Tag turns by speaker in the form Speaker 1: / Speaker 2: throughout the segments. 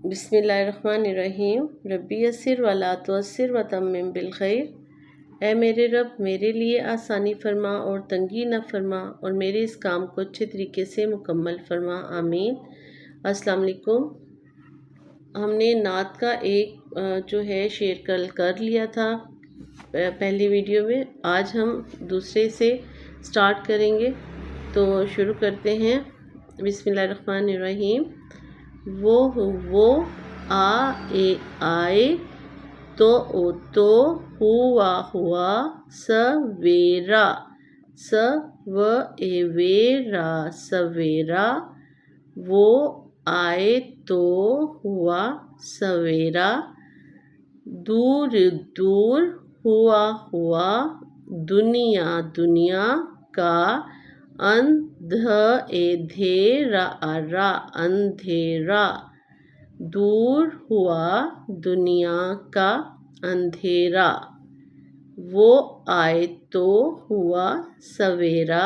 Speaker 1: बिस्मिल्लाहिर्रहमानिर्रहीम। रब्बी यस्सिर वला तुअस्सिर वतम्मिम बिलखैर। ऐ मेरे रब, मेरे लिए आसानी फरमा और तंगी न फरमा, और मेरे इस काम को अच्छे तरीके से मुकम्मल फरमा, आमीन। अस्सलाम वालेकुम। हमने नात का एक जो है शेयर कल कर लिया था पहली वीडियो में। आज हम दूसरे से स्टार्ट करेंगे, तो शुरू करते हैं। बिस्मिल्लाहिर्रहमानिर्रहीम। वो ए आए, तो ओ तो, हुआ हुआ, सवेरा वेरा सवेरा। वो आए तो हुआ सवेरा। दूर दूर हुआ हुआ दुनिया दुनिया का। अंधेरा अंधेरा। दूर हुआ दुनिया का अंधेरा। वो आए तो हुआ सवेरा।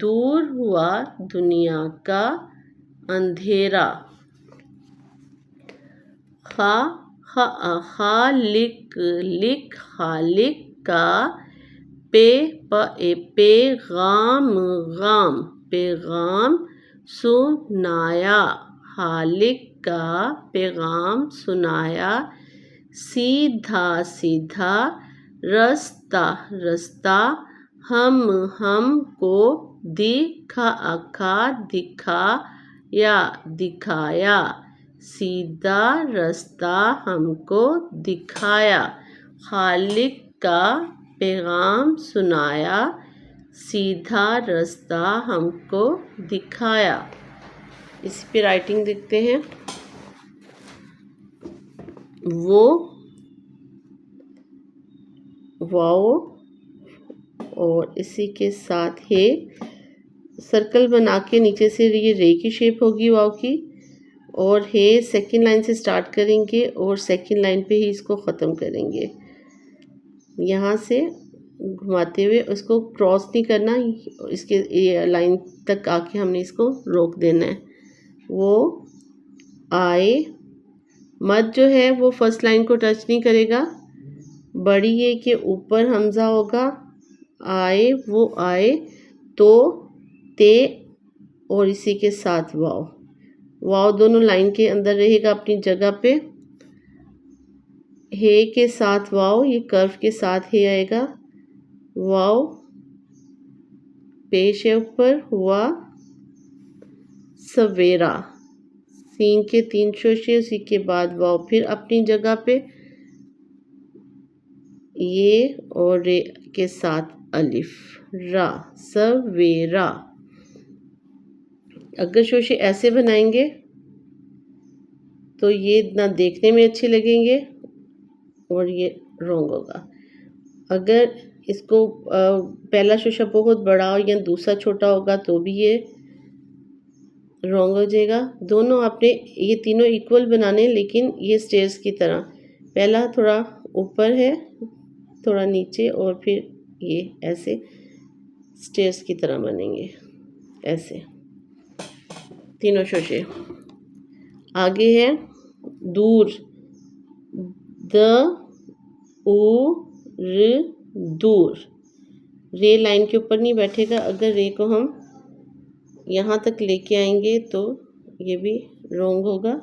Speaker 1: दूर हुआ दुनिया का अंधेरा। खालिक लिक खालिक का। पैगाम गाम पैगाम सुनाया। खालिक का पैगाम सुनाया। सीधा सीधा रास्ता रास्ता। हमको दिखाया। सीधा रास्ता हमको दिखाया। खालिक का पैगाम सुनाया, सीधा रास्ता हमको दिखाया। इस पे राइटिंग देखते हैं। वो वाओ, और इसी के साथ है सर्कल बना के नीचे से ये रे की शेप होगी वाओ की, और है सेकंड लाइन से स्टार्ट करेंगे और सेकंड लाइन पे ही इसको ख़त्म करेंगे। यहाँ से घुमाते हुए उसको क्रॉस नहीं करना, इसके ये लाइन तक आके हमने इसको रोक देना है। वो आए, मद जो है वो फर्स्ट लाइन को टच नहीं करेगा। बड़ी ये के ऊपर हमज़ा होगा। आए, वो आए, तो ते और इसी के साथ वाव। वाव दोनों लाइन के अंदर रहेगा अपनी जगह पे। हे के साथ वाव, ये कर्व के साथ हे आएगा। वाव पेश है ऊपर, हुआ सवेरा। सीन के 3 शोशे, उसी के बाद वाव फिर अपनी जगह पे। ये और रे के साथ अलिफ, रा सवेरा। अगर शोशे ऐसे बनाएंगे तो ये ना देखने में अच्छे लगेंगे और ये रॉन्ग होगा। अगर इसको पहला शोशा बहुत बड़ा हो या दूसरा छोटा होगा तो भी ये रॉन्ग हो जाएगा। दोनों आपने ये तीनों इक्वल बनाने, लेकिन ये स्टेयर्स की तरह, पहला थोड़ा ऊपर है, थोड़ा नीचे, और फिर ये ऐसे स्टेयर्स की तरह बनेंगे। ऐसे तीनों शोशे। आगे है दूर, दूर। रे लाइन के ऊपर नहीं बैठेगा। अगर रे को हम यहाँ तक लेके आएंगे तो ये भी रॉन्ग होगा।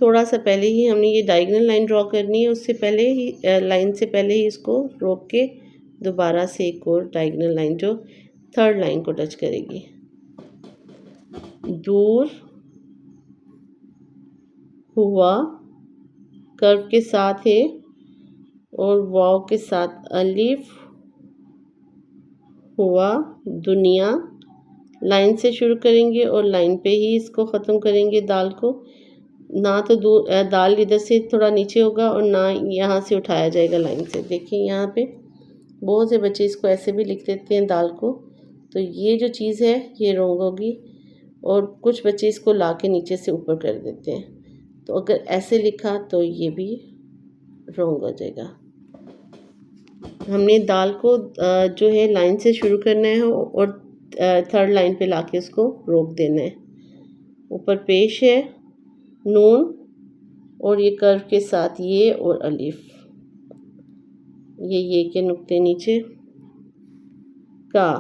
Speaker 1: थोड़ा सा पहले ही हमने ये डायगोनल लाइन ड्रॉ करनी है, उससे पहले ही लाइन से पहले ही इसको रोक के दोबारा से एक और डायगोनल लाइन जो थर्ड लाइन को टच करेगी। दूर हुआ कर्व के साथ है और वाव के साथ अलिफ। हुआ दुनिया, लाइन से शुरू करेंगे और लाइन पे ही इसको ख़त्म करेंगे दाल को। ना तो दाल इधर से थोड़ा नीचे होगा और ना यहाँ से उठाया जाएगा लाइन से। देखिए यहाँ पे बहुत से बच्चे इसको ऐसे भी लिख देते हैं दाल को, तो ये जो चीज़ है ये रॉन्ग होगी। और कुछ बच्चे इसको ला के नीचे से ऊपर कर देते हैं, तो अगर ऐसे लिखा तो ये भी रॉन्ग हो जाएगा। हमने दाल को जो है लाइन से शुरू करना है और थर्ड लाइन पे लाके उसको रोक देना है। ऊपर पेश है, नून और ये कर्व के साथ ये और अलिफ, ये के नुक्ते नीचे, का,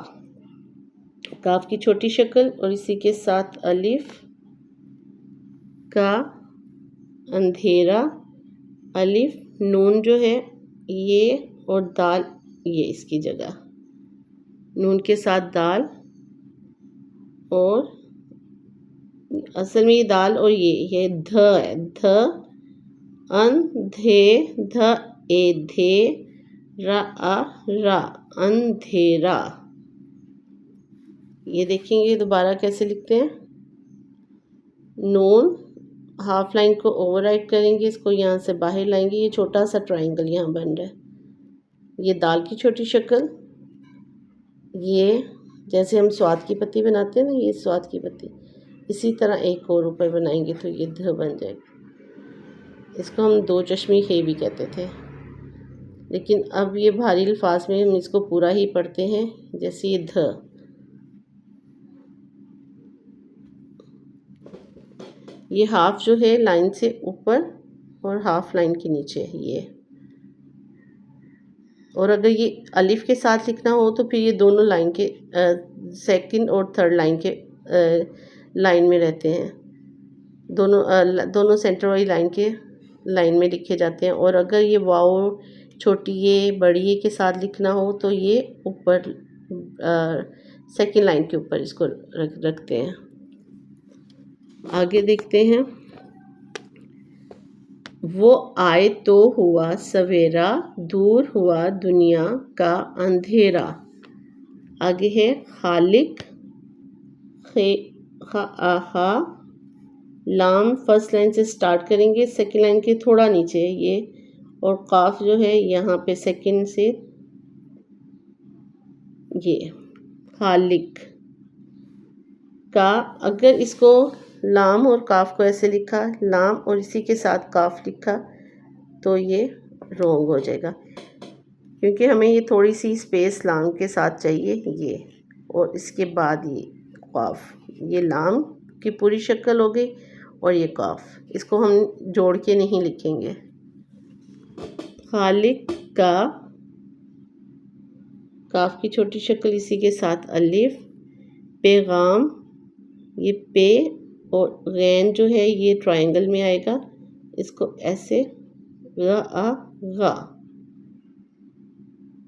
Speaker 1: काफ की छोटी शक्ल और इसी के साथ अलिफ, का, अंधेरा, अलिफ, नून जो है ये और दाल ये इसकी जगह, नून के साथ दाल, और असल में ये दाल और ये ध है, ध, अंधे, ध ए धे, रा आ रा, अंधेरा। ये देखेंगे दोबारा कैसे लिखते हैं। नून हाफ लाइन को ओवरराइट करेंगे, इसको यहाँ से बाहर लाएंगे, ये छोटा सा ट्रायंगल यहाँ बन रहा है। ये दाल की छोटी शक्ल, ये जैसे हम स्वाद की पत्ती बनाते हैं ना, ये स्वाद की पत्ती, इसी तरह एक और ऊपर बनाएंगे तो ये ध बन जाएगा। इसको हम दो चश्मी खे भी कहते थे, लेकिन अब ये भारी अल्फाज में हम इसको पूरा ही पढ़ते हैं, जैसे ये ध। ये हाफ जो है लाइन से ऊपर और हाफ लाइन के नीचे ये। और अगर ये अलिफ के साथ लिखना हो तो फिर ये दोनों लाइन के सेकंड और थर्ड लाइन के लाइन में रहते हैं, दोनों सेंटर वाली लाइन के लाइन में लिखे जाते हैं। और अगर ये वाव छोटी ये बड़ी ये के साथ लिखना हो तो ये ऊपर सेकंड लाइन के ऊपर इसको रखते हैं। आगे देखते हैं। वो आए तो हुआ सवेरा, दूर हुआ दुनिया का अंधेरा। आगे है खालिक, खे खा, लाम फर्स्ट लाइन से स्टार्ट करेंगे, सेकंड लाइन के थोड़ा नीचे है ये, और काफ जो है यहाँ पे सेकंड से ये खालिक का। अगर इसको लाम और काफ को ऐसे लिखा, लाम और इसी के साथ काफ लिखा तो ये रॉन्ग हो जाएगा, क्योंकि हमें ये थोड़ी सी स्पेस लाम के साथ चाहिए ये, और इसके बाद ये काफ, ये लाम की पूरी शक्ल हो गई और ये काफ, इसको हम जोड़ के नहीं लिखेंगे। खालिक का, काफ की छोटी शक्ल इसी के साथ अलिफ, पैगाम, ये पे और गैन जो है ये ट्रायंगल में आएगा, इसको ऐसे गा आ गा,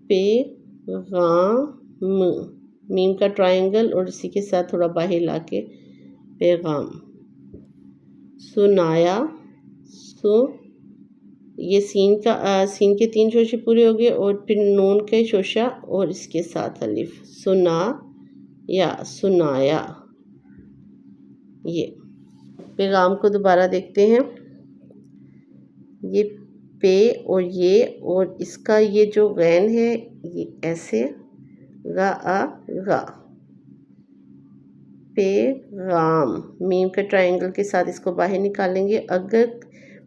Speaker 1: पे गाम, मीम का ट्रायंगल और इसी के साथ थोड़ा बाहर लाके पैगाम। सुनाया, सु, ये सीन सीन के 3 शोशे पूरे हो गए, और फिर नून के शोशा और इसके साथ अलिफ, सुना या सुनाया। ये पैगाम को दोबारा देखते हैं। ये पे और ये और इसका ये जो गैन है ये ऐसे गा आ गा, पे गाम, मीम के ट्रायंगल के साथ इसको बाहर निकालेंगे। अगर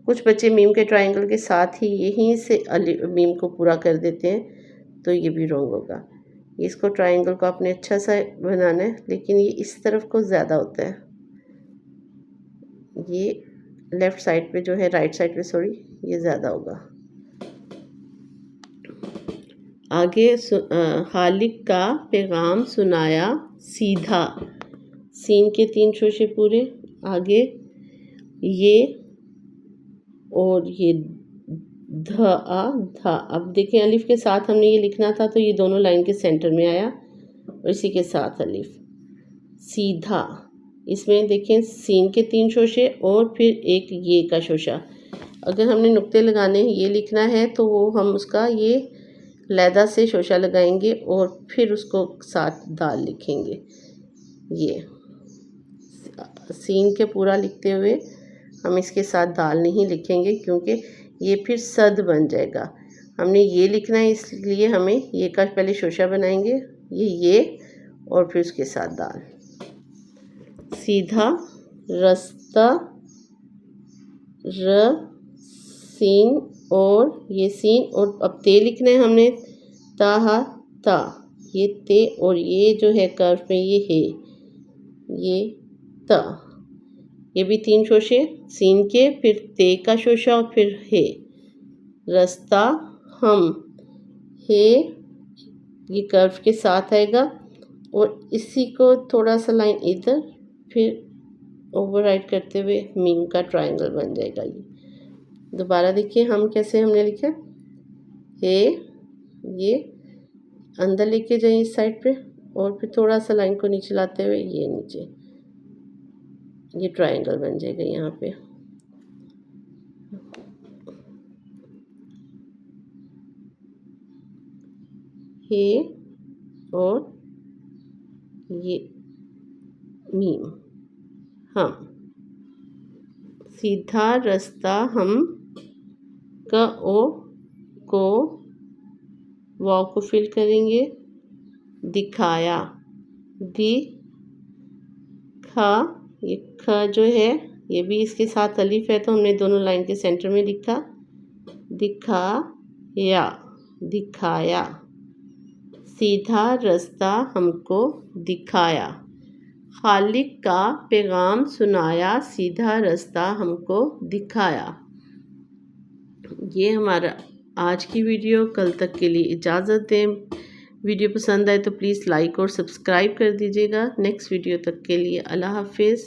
Speaker 1: कुछ बच्चे मीम के ट्रायंगल के साथ ही यहीं से मीम को पूरा कर देते हैं तो ये भी रॉन्ग होगा। इसको ट्रायंगल को आपने अच्छा सा बनाना है, लेकिन ये इस तरफ को ज़्यादा होता है, ये लेफ़्ट साइड पे जो है, राइट साइड पे सॉरी, ये ज़्यादा होगा। आगे खालिक का पैगाम सुनाया सीधा, सीन के 3 शोशे पूरे। आगे ये और ये ध आ धा। अब देखें अलिफ के साथ हमने ये लिखना था तो ये दोनों लाइन के सेंटर में आया, और इसी के साथ अलिफ, सीधा। इसमें देखें सीन के 3 शोशे और फिर एक ये का शोशा। अगर हमने नुक्ते लगाने ये लिखना है तो वो हम उसका ये लैदा से शोशा लगाएंगे और फिर उसको साथ दाल लिखेंगे। ये सीन के पूरा लिखते हुए हम इसके साथ दाल नहीं लिखेंगे, क्योंकि ये फिर सद बन जाएगा। हमने ये लिखना है, इसलिए हमें ये का पहले शोशा बनाएंगे, ये और फिर उसके साथ दाल। सीधा, रास्ता, र, सीन और ये सीन, और अब ते लिखना है हमने, ताहा ता, ये ते और ये जो है कर्व में ये है, ये ता, ये भी 3 शोशे सीन के, फिर ते का शोशा और फिर हे। रास्ता हम, हे ये कर्व के साथ आएगा और इसी को थोड़ा सा लाइन इधर, फिर ओवरराइड करते हुए मीम का ट्रायंगल बन जाएगा। ये दोबारा देखिए हम कैसे हमने लिखा, हे ये अंदर लेके जाइए इस साइड पे और फिर थोड़ा सा लाइन को नीचे लाते हुए ये नीचे, ये ट्रायंगल बन जाएगा यहाँ पे। हे और ये मीम, हम। सीधा रास्ता हम का ओ को वाव को फिल करेंगे, दिखाया, दी खा, ये ख जो है ये भी इसके साथ अलिफ है तो हमने दोनों लाइन के सेंटर में लिखा, दिखाया, दिखाया। सीधा रास्ता हमको दिखाया, खालिक का पैगाम सुनाया, सीधा रास्ता हमको दिखाया। ये हमारा आज की वीडियो। कल तक के लिए इजाज़त दें। वीडियो पसंद आए तो प्लीज़ लाइक और सब्सक्राइब कर दीजिएगा। नेक्स्ट वीडियो तक के लिए अल्लाह हाफिज़।